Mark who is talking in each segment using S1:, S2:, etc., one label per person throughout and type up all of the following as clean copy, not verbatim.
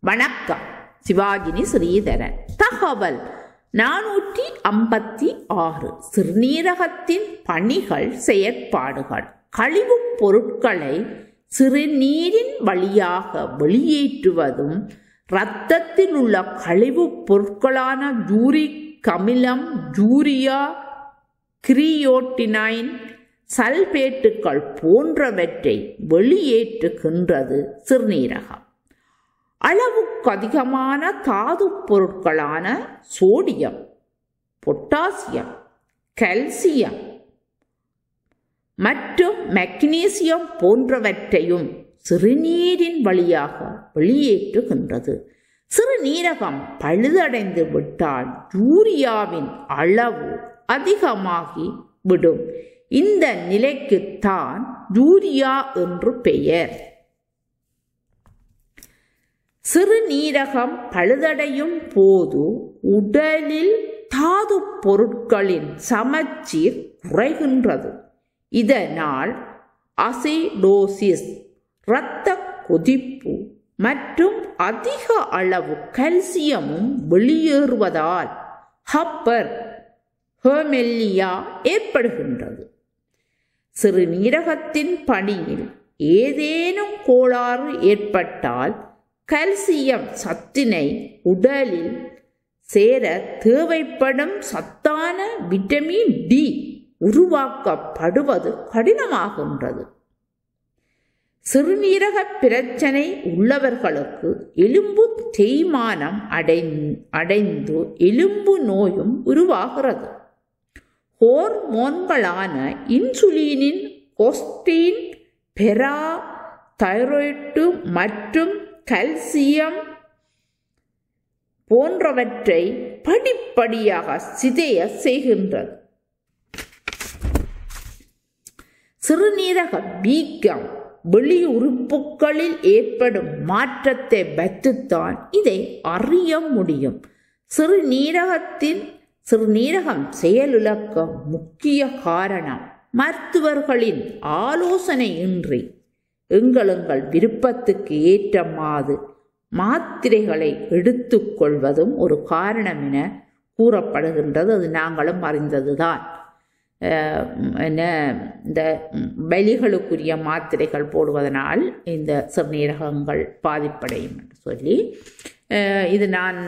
S1: வணக்கம். சிவாஜினி ஸ்ரீதரன். தகவல் 456. சிறுநீரகத்தின் பணிகள், செயற்பாடுகள். கழிவுப் பொருட்களை சிறுநீரின் வழியாக வெளியேற்றுவதும், இரத்தத்தில் உள்ள கழிவுப் பொருட்களான யூரிக் அமிலம், யூரியா, கிரியோட்டினைன், சல்பேட்டுகள் போன்றவற்றை வெளியேற்றுகின்றது சிறுநீரகம். அளவுக்கு அதிகமான தாது பொருட்களான சோடியம், பொட்டாசியம், கால்சியம் மற்றும் மக்னீசியம் போன்றவற்றையும் சிறுநீரின் வழியாக வெளியேற்றுகின்றது. சிறுநீரகம் பழுதடைந்து விட்டால் யூரியாவின் அளவு அதிகமாகி விடும். இந்த நிலைக்குத்தான் யூரியா என்று பெயர். சிறுநீரகம் பழுதடையும் போது உடலில் தாது பொருட்களின் சமச்சீர் குறைகின்றது. இதனால் அசிடோசிஸ், இரத்த கொதிப்பு மற்றும் அதிக அளவு கால்சியமும் வெளியேறுவதால் ஹப்பர் ஹெர்மெல்லியா ஏற்படுகின்றது. சிறுநீரகத்தின் பணியில் ஏதேனும் கோளாறு ஏற்பட்டால் கால்சியம் சத்தினை உடலில் சேர தேவைப்படும் சத்தான விட்டமின் டி உருவாக்கப்படுவது கடினமாகின்றது. சிறுநீரக பிரச்சனை உள்ளவர்களுக்கு எலும்பு தேய்மானம் அடைந்து எலும்பு நோயும் உருவாகிறது. ஹோர்மோன்களான இன்சுலினின், கொஸ்டின், பெரா தைராய்டு மற்றும் கால்சியம் போன்றவற்றை படிப்படியாக சிதைய செய்கின்றது. சிறுநீரக வீக்கம் வெளி உறுப்புகளில் ஏற்படும் மாற்றத்தை வைத்துத்தான் இதை அறிய முடியும். சிறுநீரகம் செயலிழக்க முக்கிய காரணம் மருத்துவர்களின் ஆலோசனையின்றி எங்கள் விருப்பத்துக்கு ஏற்ற மாத்திரைகளை எடுத்துக்கொள்வதும் ஒரு காரணம் என கூறப்படுகின்றது. அது நாங்களும் அறிந்ததுதான். இந்த பலிகளுக்குரிய மாத்திரைகள் போடுவதனால் இந்த சிறுநீரகங்கள் பாதிப்படையும் என்று சொல்லி இது நான்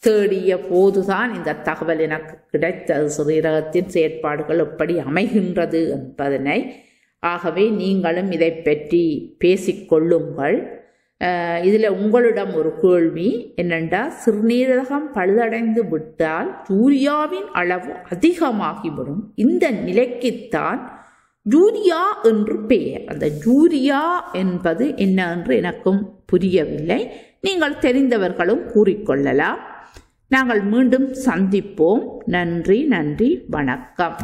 S1: தேடிய போதுதான் இந்த தகவல் எனக்கு கிடைத்தது. சிறுநீரகத்தின் செயற்பாடுகள் எப்படி அமைகின்றது என்பதனை. ஆகவே நீங்களும் இதை பற்றி பேசிக்கொள்ளுங்கள். இதில் உங்களிடம் ஒரு கேள்வி என்னென்றால், சிறுநீரகம் பழுதடைந்து விட்டால் யூரியாவின் அளவு அதிகமாகிவிடும். இந்த நிலைக்குத்தான் யூரியா என்று பெயர். அந்த யூரியா என்பது என்ன என்று எனக்கும் புரியவில்லை. நீங்கள் தெரிந்தவர்களும் கூறிக்கொள்ளலாம். நாங்கள் மீண்டும் சந்திப்போம். நன்றி, வணக்கம்.